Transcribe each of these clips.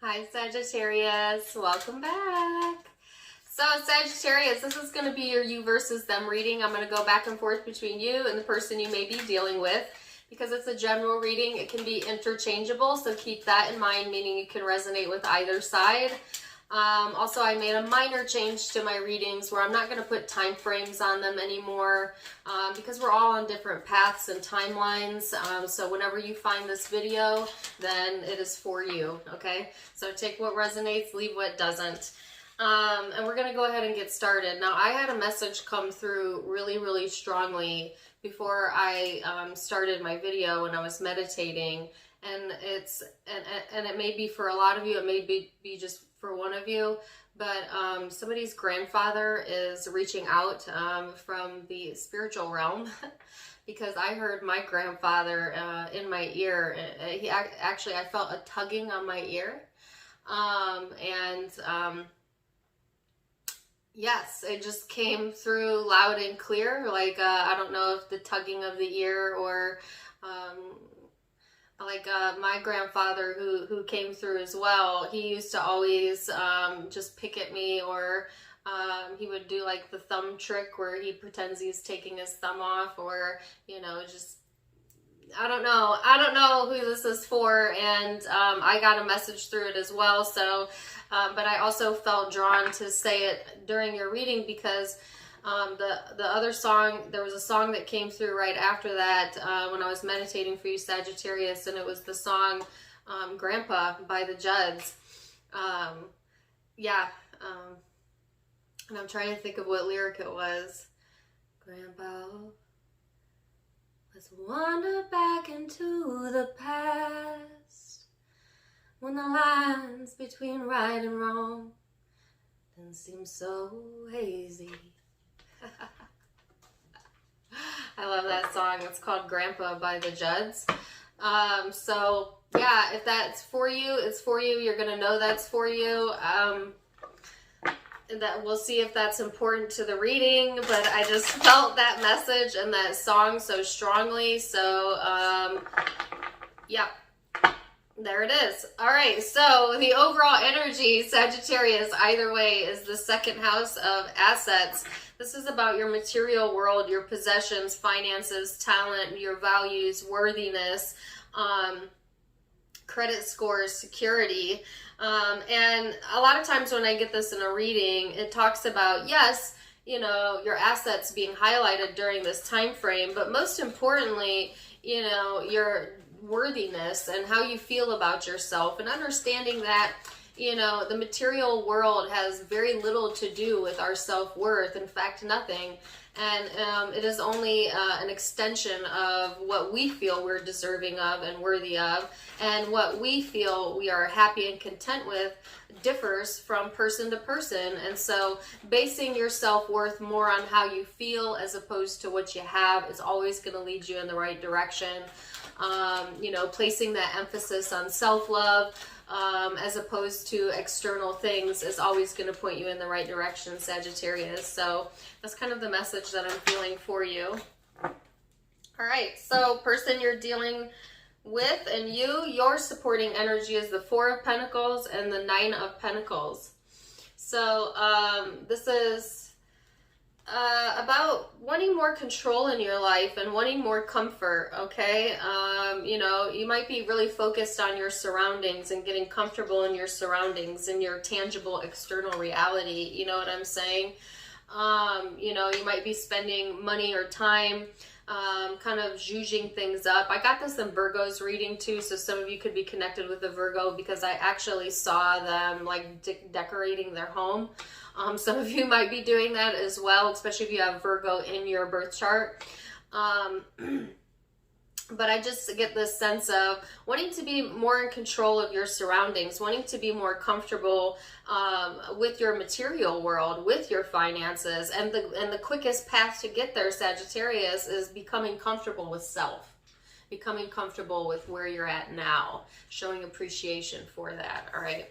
Hi Sagittarius, welcome back. So Sagittarius, this is going to be your you versus them reading. I'm going to go back and forth between you and the person you may be dealing with. Because it's a general reading, it can be interchangeable, so keep that in mind, meaning it can resonate with either side. Also, I made a minor change to my readings where I'm not going to put time frames on them anymore because we're all on different paths and timelines. So whenever you find this video, then it is for you, okay? So take what resonates, leave what doesn't. And we're going to go ahead and get started. Now, I had a message come through really strongly before I started my video when I was meditating. And it may be for a lot of you, it may be just for one of you, but somebody's grandfather is reaching out from the spiritual realm because I heard my grandfather in my ear. I felt a tugging on my ear. Yes, it just came through loud and clear. Like, I don't know if the tugging of the ear or my grandfather who came through as well, he used to always just pick at me, or he would do like the thumb trick where he pretends he's taking his thumb off, or, just, I don't know who this is for, and I got a message through it as well, so, but I also felt drawn to say it during your reading because the other song, there was a song that came through right after that when I was meditating for you, Sagittarius, and it was the song Grandpa by the Judds. And I'm trying to think of what lyric it was. Grandpa, let's wander back into the past when the lines between right and wrong didn't seem so hazy. I love that song. It's called Grandpa by the Judds. So yeah, if that's for you, it's for you. You're gonna know that's for you. That we'll see if that's important to the reading, but I just felt that message and that song so strongly. So yeah, there it is. All right, so the overall energy, Sagittarius, either way, is the second house of assets. This is about your material world, your possessions, finances, talent, your values, worthiness, credit scores, security. And a lot of times when I get this in a reading, it talks about, yes, your assets being highlighted during this time frame, but most importantly, your worthiness and how you feel about yourself, and understanding that the material world has very little to do with our self-worth. In fact, nothing. And it is only an extension of what we feel we're deserving of and worthy of, and what we feel we are happy and content with differs from person to person. And so basing your self-worth more on how you feel as opposed to what you have is always going to lead you in the right direction. Placing that emphasis on self-love as opposed to external things is always going to point you in the right direction, Sagittarius. So that's kind of the message that I'm feeling for you. All right, so person you're dealing with and your supporting energy is the Four of Pentacles and the Nine of Pentacles. So this is about wanting more control in your life and wanting more comfort, okay? You might be really focused on your surroundings and getting comfortable in your surroundings and your tangible external reality, you know what I'm saying? You might be spending money or time kind of zhuzhing things up. I got this in Virgo's reading too, so some of you could be connected with a Virgo because I actually saw them like decorating their home. Some of you might be doing that as well, especially if you have Virgo in your birth chart. But I just get this sense of wanting to be more in control of your surroundings, wanting to be more comfortable with your material world, with your finances. And the quickest path to get there, Sagittarius, is becoming comfortable with self, becoming comfortable with where you're at now, showing appreciation for that. All right.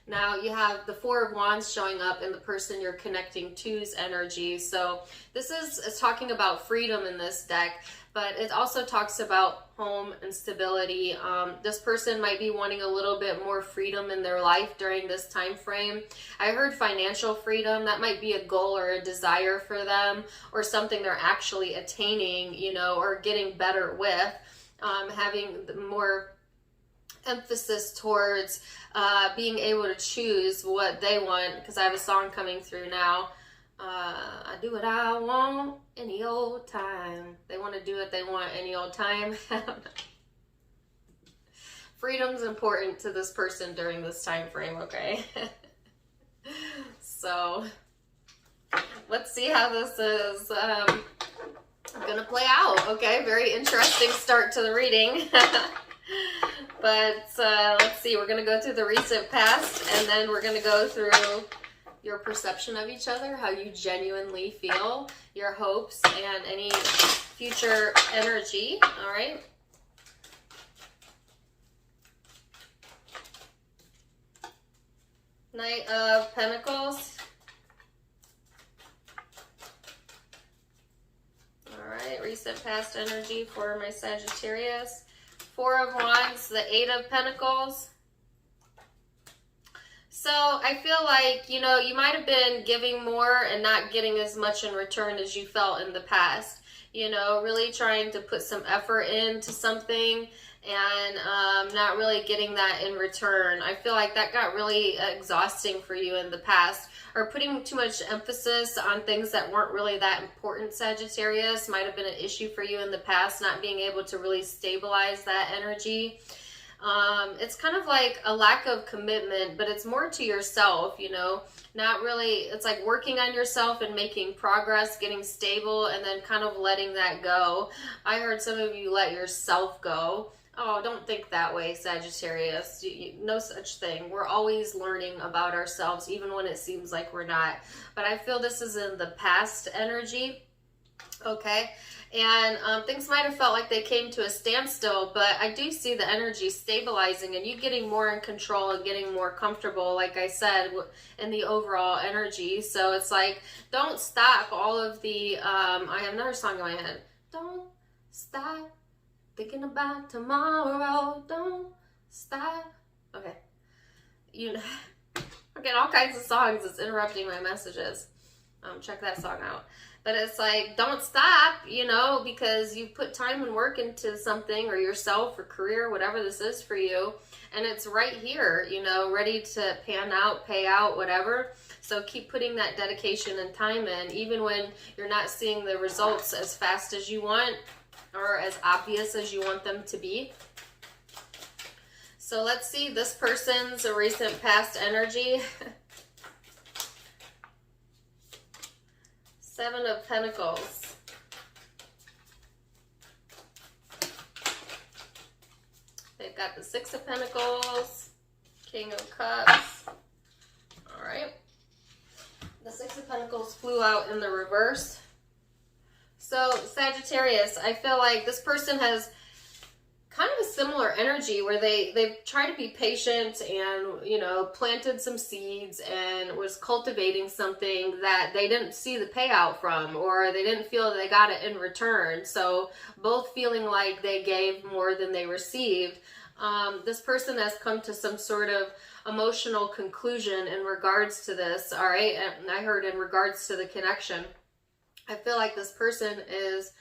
Now you have the Four of Wands showing up in the person you're connecting to's energy. So this is talking about freedom in this deck, but it also talks about home and stability. This person might be wanting a little bit more freedom in their life during this time frame. I heard financial freedom. That might be a goal or a desire for them, or something they're actually attaining, you know, or getting better with. Having more emphasis towards being able to choose what they want, because I have a song coming through now. I do what I want any old time. They want to do what they want any old time. Freedom's important to this person during this time frame, okay? So let's see how this is gonna play out. Okay, very interesting start to the reading. But let's see, we're going to go through the recent past, and then we're going to go through your perception of each other, how you genuinely feel, your hopes, and any future energy. All right. Knight of Pentacles. All right, recent past energy for my Sagittarius. Four of Wands, the Eight of Pentacles. So I feel like, you know, you might have been giving more and not getting as much in return as you felt in the past. You know, really trying to put some effort into something and not really getting that in return. I feel like that got really exhausting for you in the past, or putting too much emphasis on things that weren't really that important. Sagittarius might have been an issue for you in the past, not being able to really stabilize that energy. It's kind of like a lack of commitment, but it's more to yourself, you know, not really, it's like working on yourself and making progress, getting stable, and then kind of letting that go. I heard some of you let yourself go. Oh, don't think that way, Sagittarius. No such thing. We're always learning about ourselves, even when it seems like we're not. But I feel this is in the past energy, okay? And things might have felt like they came to a standstill, but I do see the energy stabilizing and you getting more in control and getting more comfortable, like I said, in the overall energy. So it's like, don't stop all of the, I have another song in my head. Don't stop thinking about tomorrow. Don't stop. Okay. You know, I'm getting all kinds of songs. It's interrupting my messages. Check that song out. But it's like, don't stop, you know, because you put time and work into something, or yourself, or career, whatever this is for you. And it's right here, you know, ready to pan out, pay out, whatever. So keep putting that dedication and time in, even when you're not seeing the results as fast as you want, or as obvious as you want them to be. So let's see this person's recent past energy. Seven of Pentacles. They've got the Six of Pentacles, King of Cups. All right. The Six of Pentacles flew out in the reverse. So Sagittarius, I feel like this person has kind of a similar energy where they've tried to be patient and, you know, planted some seeds and was cultivating something that they didn't see the payout from, or they didn't feel they got it in return. So both feeling like they gave more than they received. This person has come to some sort of emotional conclusion in regards to this, all right? And I heard in regards to the connection. I feel like this person is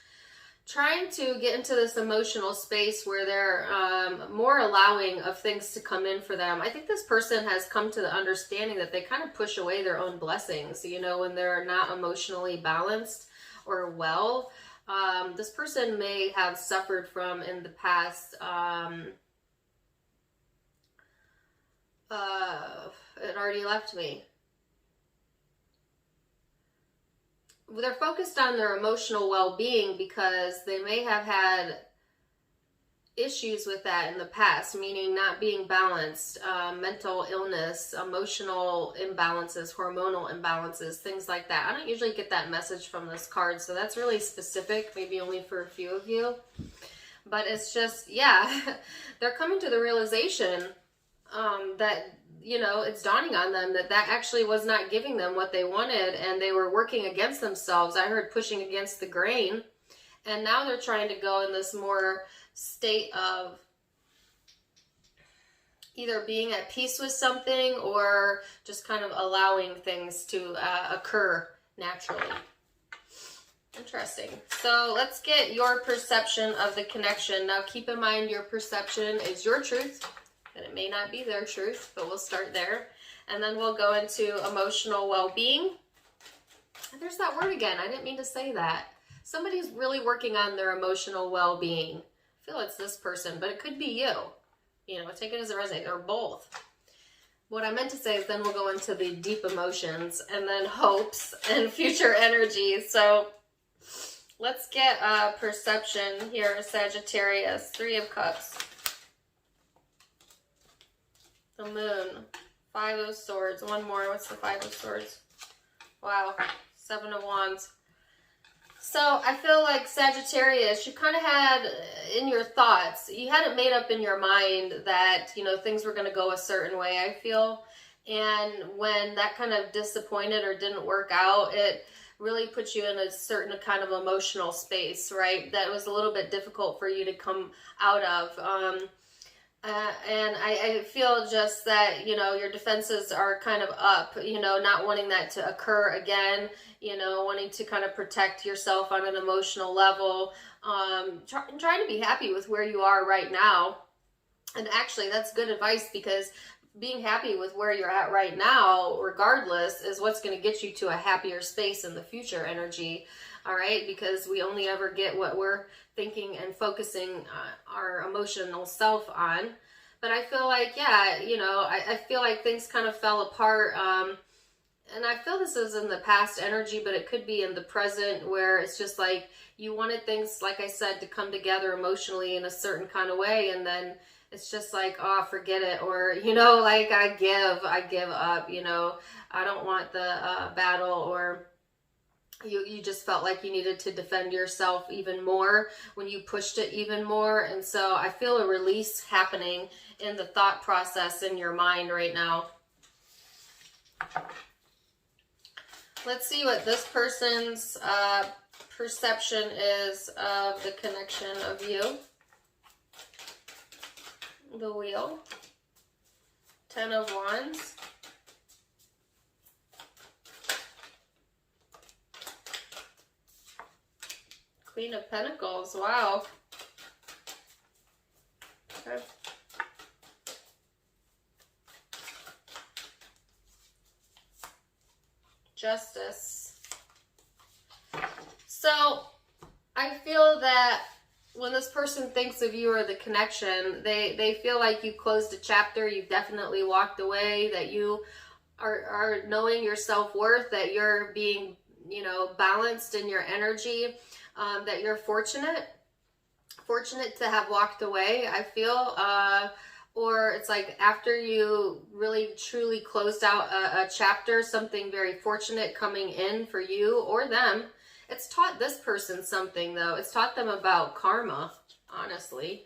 trying to get into this emotional space where they're more allowing of things to come in for them. I think this person has come to the understanding that they kind of push away their own blessings, you know, when they're not emotionally balanced or well. This person may have suffered from in the past, it already left me. They're focused on their emotional well-being because they may have had issues with that in the past, meaning not being balanced, mental illness, emotional imbalances, hormonal imbalances, things like that. I don't usually get that message from this card, so that's really specific, maybe only for a few of you. But it's just, yeah, they're coming to the realization that you know, it's dawning on them that that actually was not giving them what they wanted, and they were working against themselves. I heard pushing against the grain, and now they're trying to go in this more state of either being at peace with something or just kind of allowing things to occur naturally. Interesting. So let's get your perception of the connection. Now keep in mind your perception is your truth, and it may not be their truth, but we'll start there. And then we'll go into emotional well-being. There's that word again. I didn't mean to say that. Somebody's really working on their emotional well-being. I feel it's this person, but it could be you. You know, take it as a resonate, or both. What I meant to say is then we'll go into the deep emotions and then hopes and future energy. So let's get perception here, Sagittarius. 3 of Cups. The Moon. 5 of Swords. One more. What's the 5 of Swords? Wow. 7 of Wands. So I feel like Sagittarius, you kind of had in your thoughts, you had it made up in your mind that, you know, things were going to go a certain way, I feel. And when that kind of disappointed or didn't work out, it really puts you in a certain kind of emotional space, right? That was a little bit difficult for you to come out of. And I feel just that, you know, your defenses are kind of up, you know, not wanting that to occur again, you know, wanting to kind of protect yourself on an emotional level, trying to be happy with where you are right now. And actually, that's good advice, because being happy with where you're at right now, regardless, is what's going to get you to a happier space in the future energy. All right, because we only ever get what we're thinking and focusing our emotional self on. But I feel like, yeah, you know, I feel like things kind of fell apart. And I feel this is in the past energy, but it could be in the present, where it's just like you wanted things, like I said, to come together emotionally in a certain kind of way. And then it's just like, oh, forget it. Or, you know, like I give up, you know, I don't want the battle, or you just felt like you needed to defend yourself even more when you pushed it even more. And so I feel a release happening in the thought process in your mind right now. Let's see what this person's perception is of the connection of you. The Wheel. 10 of Wands. Queen of Pentacles. Wow. Okay. Justice. So I feel that when this person thinks of you or the connection, they feel like you closed a chapter, you've definitely walked away, that you are knowing your self-worth, that you're being, you know, balanced in your energy, that you're fortunate to have walked away, I feel. Or it's like after you really truly closed out a chapter, something very fortunate coming in for you or them. It's taught this person something, though. It's taught them about karma, honestly,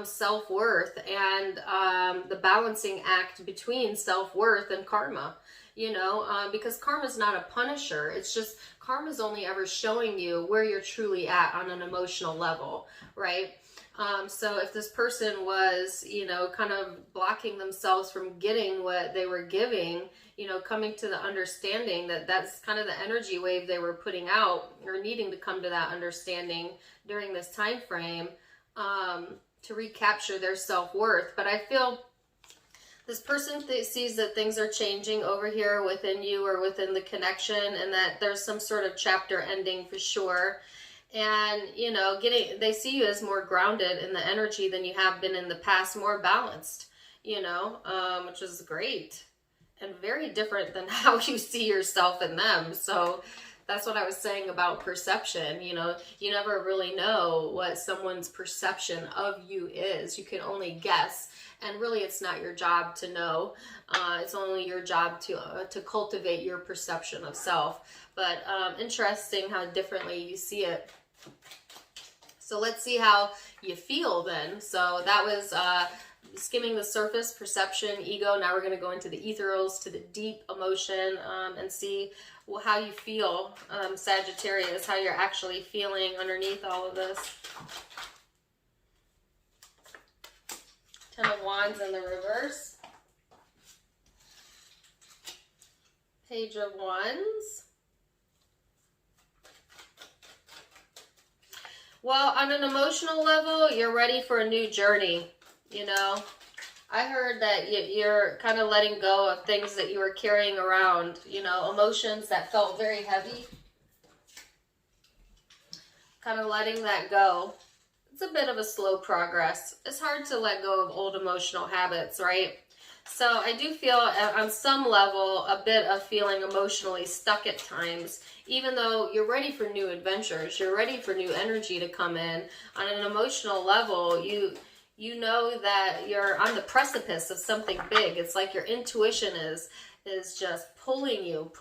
self-worth, and the balancing act between self-worth and karma, you know, because karma is not a punisher. It's just karma's only ever showing you where you're truly at on an emotional level, right? So if this person was, you know, kind of blocking themselves from getting what they were giving, you know, coming to the understanding that that's kind of the energy wave they were putting out, or needing to come to that understanding during this time frame, to recapture their self-worth. But I feel this person sees that things are changing over here within you or within the connection, and that there's some sort of chapter ending for sure. And, you know, they see you as more grounded in the energy than you have been in the past, more balanced, you know, which is great and very different than how you see yourself in them. So that's what I was saying about perception. You know, you never really know what someone's perception of you is. You can only guess. And really, it's not your job to know. It's only your job to cultivate your perception of self. But interesting how differently you see it. So let's see how you feel then. So that was skimming the surface, perception, ego. Now we're going to go into the ethereals, to the deep emotion, and see how you feel, Sagittarius, how you're actually feeling underneath all of this. Ten of Wands in the reverse. Page of Wands. Well, on an emotional level, you're ready for a new journey, you know. I heard that you're kind of letting go of things that you were carrying around, you know, emotions that felt very heavy. Kind of letting that go. It's a bit of a slow progress. It's hard to let go of old emotional habits, right? So I do feel on some level a bit of feeling emotionally stuck at times, even though you're ready for new adventures, you're ready for new energy to come in. On an emotional level, you know that you're on the precipice of something big. It's like your intuition is just pulling you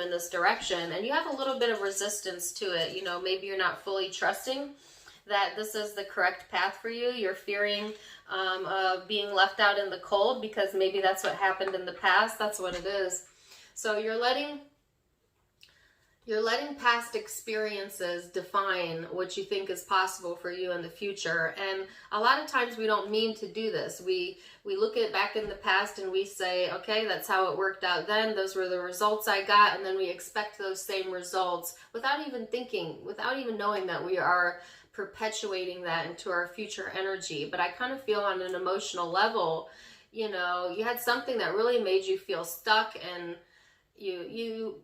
in this direction, and you have a little bit of resistance to it. You know, maybe you're not fully trusting that this is the correct path for you. You're fearing of being left out in the cold because maybe that's what happened in the past. That's what it is. So you're letting past experiences define what you think is possible for you in the future. And a lot of times we don't mean to do this. We look at back in the past and we say, okay, that's how it worked out then. Those were the results I got. And then we expect those same results without even thinking, without even knowing that we are perpetuating that into our future energy. But I kind of feel on an emotional level, you know, you had something that really made you feel stuck, and you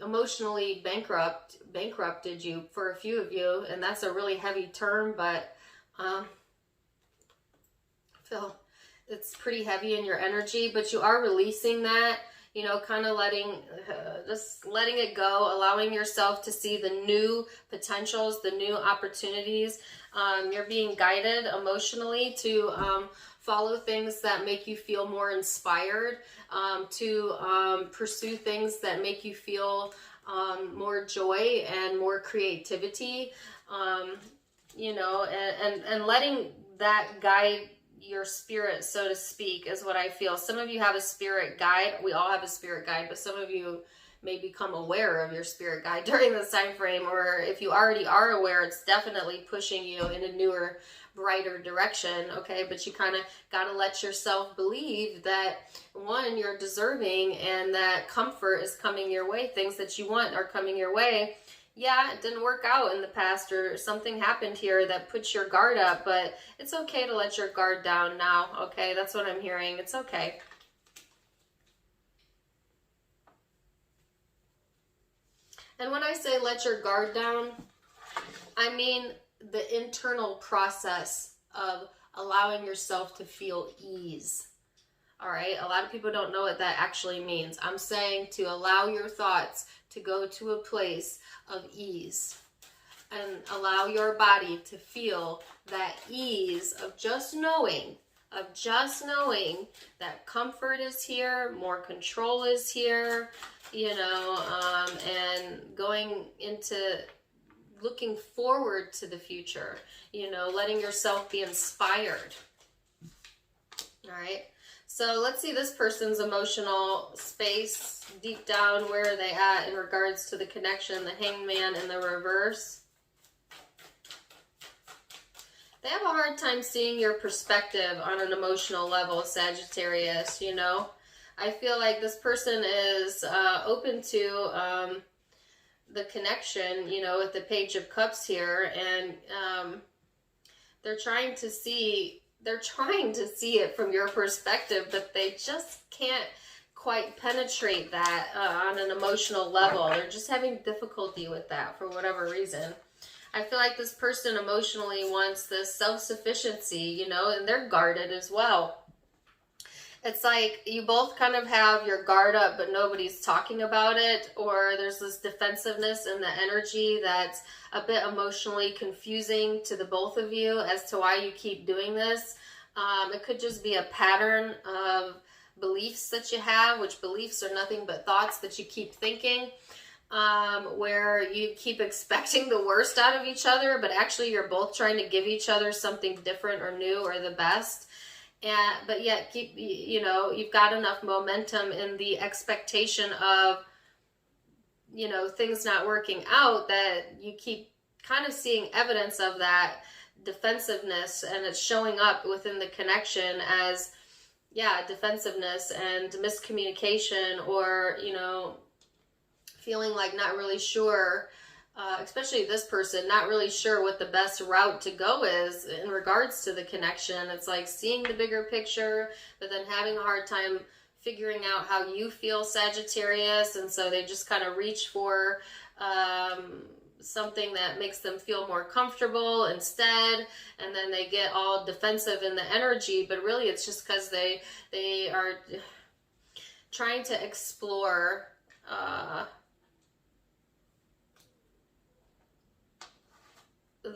emotionally bankrupted you for a few of you, and that's a really heavy term, but I feel it's pretty heavy in your energy, but you are releasing that, you know, kind of just letting it go, allowing yourself to see the new potentials, the new opportunities. You're being guided emotionally to follow things that make you feel more inspired, to pursue things that make you feel more joy and more creativity, you know, and letting that guide your spirit, so to speak, is what I feel. Some of you have a spirit guide. We all have a spirit guide, but some of you may become aware of your spirit guide during this time frame, or if you already are aware, it's definitely pushing you in a newer, brighter direction. Okay, but you kind of got to let yourself believe that, one, you're deserving, and that comfort is coming your way. Things that you want are coming your way. Yeah, it didn't work out in the past, or something happened here that puts your guard up, but it's okay to let your guard down now. Okay, that's what I'm hearing. It's okay. And when I say let your guard down, I mean the internal process of allowing yourself to feel ease. All right, a lot of people don't know what that actually means. I'm saying to allow your thoughts to go to a place of ease, and allow your body to feel that ease of just knowing that comfort is here, more control is here, you know, and going into looking forward to the future, you know, letting yourself be inspired. All right. So let's see this person's emotional space deep down. Where are they at in regards to the connection? The Hangman in the reverse. They have a hard time seeing your perspective on an emotional level, Sagittarius, you know. I feel like this person is open to the connection, you know, with the Page of Cups here. And they're trying to see it from your perspective, but they just can't quite penetrate that on an emotional level. They're just having difficulty with that for whatever reason. I feel like this person emotionally wants this self-sufficiency, you know, and they're guarded as well. It's like you both kind of have your guard up, but nobody's talking about it, or there's this defensiveness in the energy that's a bit emotionally confusing to the both of you as to why you keep doing this. It could just be a pattern of beliefs that you have, which beliefs are nothing but thoughts that you keep thinking, where you keep expecting the worst out of each other, but actually you're both trying to give each other something different or new or the best. but yet you've got enough momentum in the expectation of, things not working out, that you keep kind of seeing evidence of that defensiveness, and it's showing up within the connection as, defensiveness and miscommunication, or, feeling like not really sure, especially this person, not really sure what the best route to go is in regards to the connection. It's like seeing the bigger picture, but then having a hard time figuring out how you feel, Sagittarius. And so they just kind of reach for something that makes them feel more comfortable instead, and then they get all defensive in the energy, but really it's just because they are trying to explore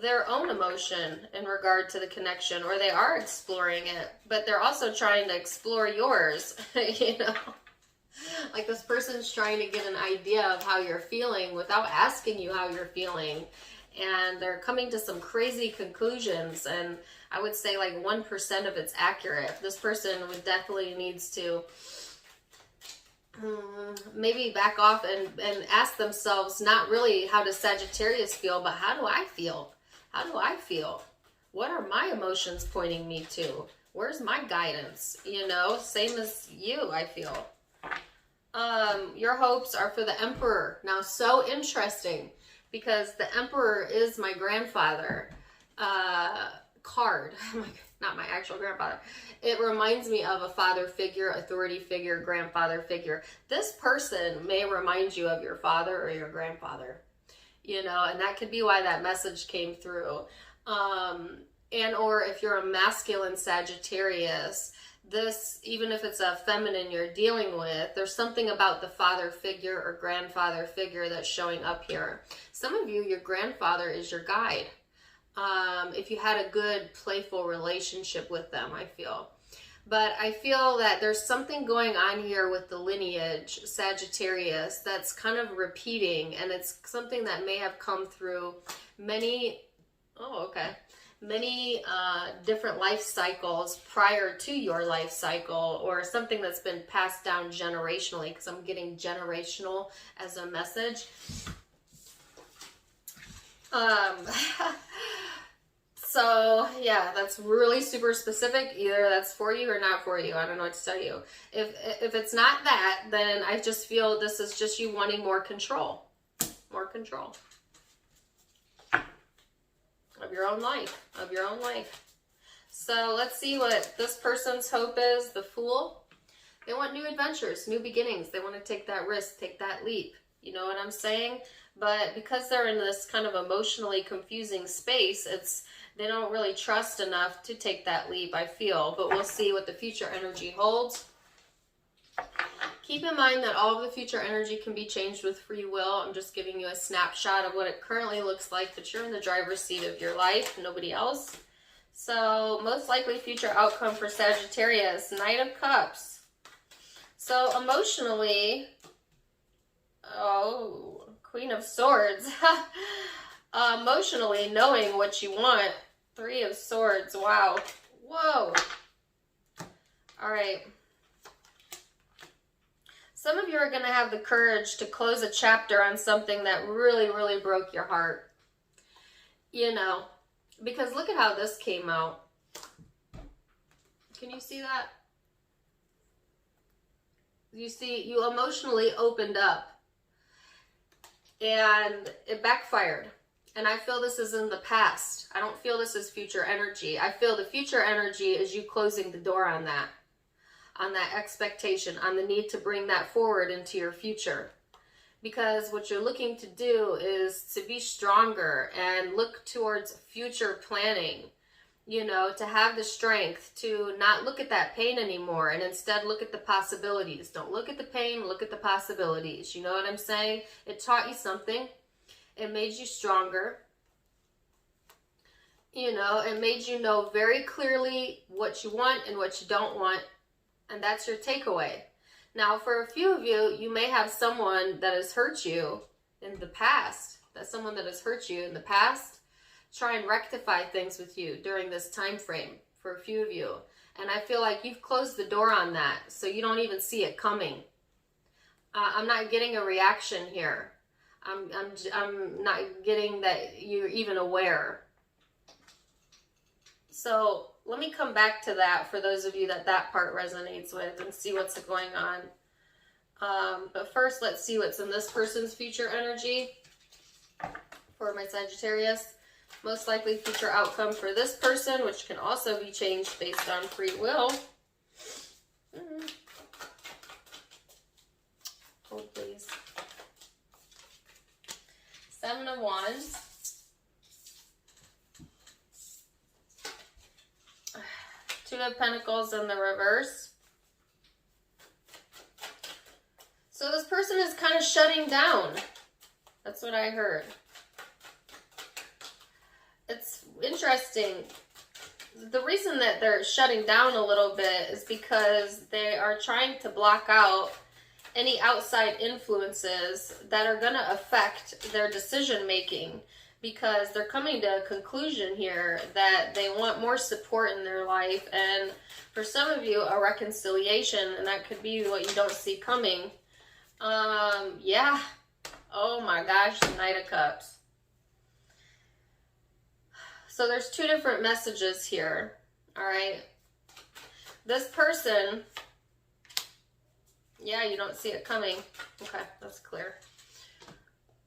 their own emotion in regard to the connection, or they are exploring it, but they're also trying to explore yours. Like this person's trying to get an idea of how you're feeling without asking you how you're feeling, and they're coming to some crazy conclusions, and I would say like 1% of it's accurate. This person would definitely needs to maybe back off and ask themselves, not really how does Sagittarius feel, but how do I feel? How do I feel? What are my emotions pointing me to? Where's my guidance? Same as you, I feel. Your hopes are for the Emperor. Now, so interesting, because the Emperor is my grandfather card. Not my actual grandfather. It reminds me of a father figure, authority figure, grandfather figure. This person may remind you of your father or your grandfather, and that could be why that message came through. And or if you're a masculine Sagittarius, this, even if it's a feminine you're dealing with, there's something about the father figure or grandfather figure that's showing up here. Some of you, your grandfather is your guide. If you had a good, playful relationship with them, I feel. But I feel that there's something going on here with the lineage, Sagittarius, that's kind of repeating, and it's something that may have come through many different life cycles prior to your life cycle, or something that's been passed down generationally, because I'm getting generational as a message. So yeah, that's really super specific. Either that's for you or not for you. I don't know what to tell you. If it's not that, then I just feel this is just you wanting more control. More control. Of your own life. Of your own life. So let's see what this person's hope is. The Fool. They want new adventures, new beginnings. They want to take that risk, take that leap. You know what I'm saying? But because they're in this kind of emotionally confusing space, they don't really trust enough to take that leap, I feel. But we'll see what the future energy holds. Keep in mind that all of the future energy can be changed with free will. I'm just giving you a snapshot of what it currently looks like, but you're in the driver's seat of your life, nobody else. So, most likely future outcome for Sagittarius, Knight of Cups. So, emotionally, Queen of Swords. Emotionally knowing what you want, Three of Swords, wow. Whoa. All right. Some of you are going to have the courage to close a chapter on something that really, really broke your heart. Because look at how this came out. Can you see that? You see, you emotionally opened up. And it backfired. And I feel this is in the past. I don't feel this is future energy. I feel the future energy is you closing the door on that expectation, on the need to bring that forward into your future. Because what you're looking to do is to be stronger and look towards future planning, to have the strength to not look at that pain anymore and instead look at the possibilities. Don't look at the pain, look at the possibilities. You know what I'm saying? It taught you something. It made you stronger. It made you know very clearly what you want and what you don't want. And that's your takeaway. Now, for a few of you, you may have someone that has hurt you in the past. Try and rectify things with you during this time frame for a few of you. And I feel like you've closed the door on that, so you don't even see it coming. I'm not getting a reaction here. I'm not getting that you're even aware. So let me come back to that for those of you that part resonates with, and see what's going on. But first, let's see what's in this person's future energy for my Sagittarius. Most likely future outcome for this person, which can also be changed based on free will. Hold, please. 7 of Wands. Two of Pentacles in the reverse. So this person is kind of shutting down. That's what I heard. It's interesting. The reason that they're shutting down a little bit is because they are trying to block out any outside influences that are going to affect their decision making, because they're coming to a conclusion here that they want more support in their life, and for some of you, a reconciliation, and that could be what you don't see coming. Yeah. Oh my gosh, the Knight of Cups. So there's two different messages here, all right? This person, yeah, you don't see it coming. Okay, that's clear.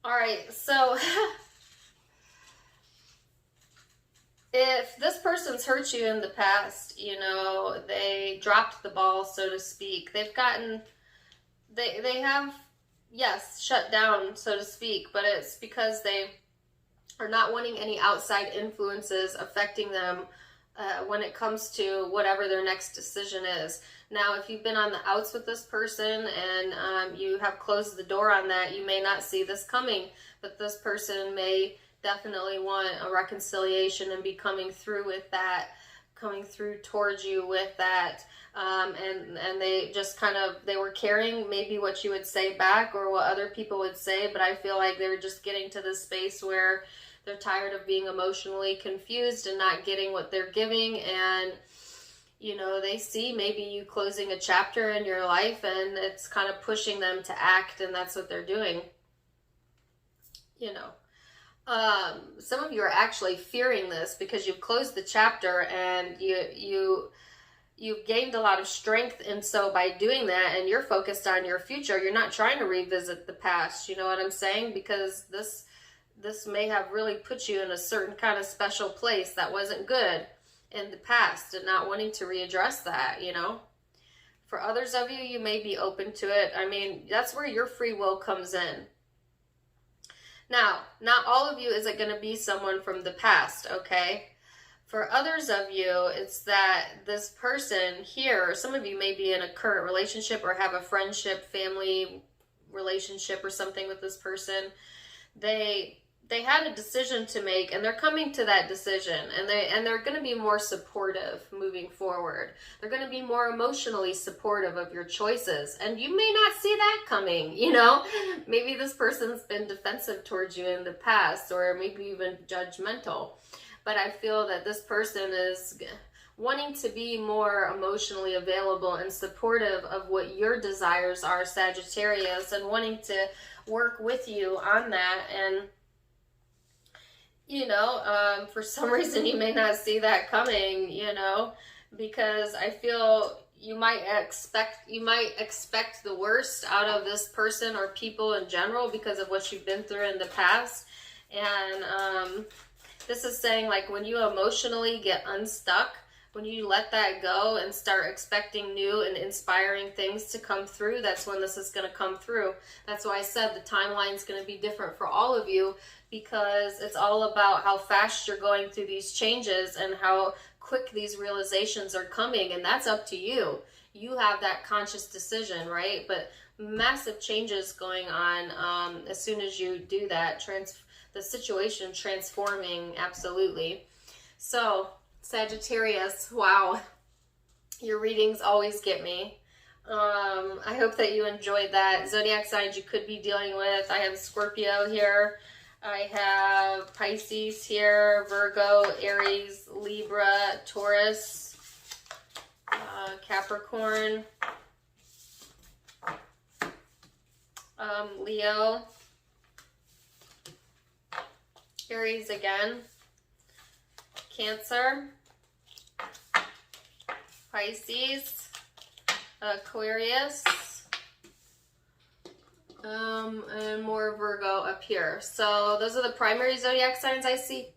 All right, so if this person's hurt you in the past, you know, they dropped the ball, so to speak. They've gotten, they have, yes, shut down, so to speak, but it's because they are not wanting any outside influences affecting them when it comes to whatever their next decision is. Now, if you've been on the outs with this person and you have closed the door on that, you may not see this coming, but this person may definitely want a reconciliation and be coming through with that, coming through towards you with that. And they just kind of, they were carrying maybe what you would say back or what other people would say, but I feel like they're just getting to this space where they're tired of being emotionally confused and not getting what they're giving. And, you know, they see maybe you closing a chapter in your life and it's kind of pushing them to act, and that's what they're doing. You know, some of you are actually fearing this because you've closed the chapter and you've gained a lot of strength. And so by doing that, and you're focused on your future, you're not trying to revisit the past. You know what I'm saying? Because this may have really put you in a certain kind of special place that wasn't good in the past, and not wanting to readdress that, you know. For others of you, you may be open to it. I mean, that's where your free will comes in. Now, not all of you is it going to be someone from the past, okay? For others of you, it's that this person here, some of you may be in a current relationship or have a friendship, family relationship or something with this person. They had a decision to make, and they're coming to that decision, and they're going to be more supportive moving forward. They're going to be more emotionally supportive of your choices, and you may not see that coming, you know. Maybe this person's been defensive towards you in the past, or maybe even judgmental, but I feel that this person is wanting to be more emotionally available and supportive of what your desires are, Sagittarius, and wanting to work with you on that. And you know, for some reason you may not see that coming, you know, because I feel you might expect the worst out of this person or people in general because of what you've been through in the past. And this is saying, like, when you emotionally get unstuck, when you let that go and start expecting new and inspiring things to come through, that's when this is going to come through. That's why I said the timeline is going to be different for all of you, because it's all about how fast you're going through these changes and how quick these realizations are coming, and that's up to you. You have that conscious decision, right? But massive changes going on as soon as you do that. The situation transforming, absolutely. So, Sagittarius, wow, your readings always get me. I hope that you enjoyed that. Zodiac signs you could be dealing with. I have Scorpio here. I have Pisces here, Virgo, Aries, Libra, Taurus, Capricorn, Leo, Aries again, Cancer, Pisces, Aquarius, and more Virgo up here. So those are the primary zodiac signs I see,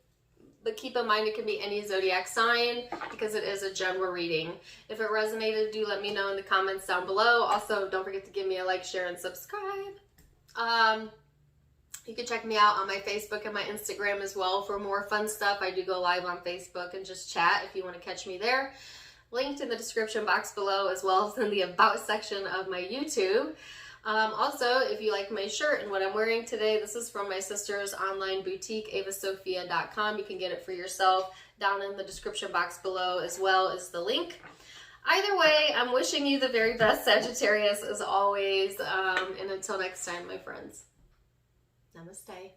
but keep in mind it can be any zodiac sign because it is a general reading. If it resonated, do let me know in the comments down below. Also, don't forget to give me a like, share, and subscribe. You can check me out on my Facebook and my Instagram as well for more fun stuff. I do go live on Facebook and just chat if you want to catch me there. Linked in the description box below, as well as in the About section of my YouTube. Also, if you like my shirt and what I'm wearing today, this is from my sister's online boutique, avasophia.com. You can get it for yourself down in the description box below, as well as the link. Either way, I'm wishing you the very best, Sagittarius, as always. And until next time, my friends, namaste.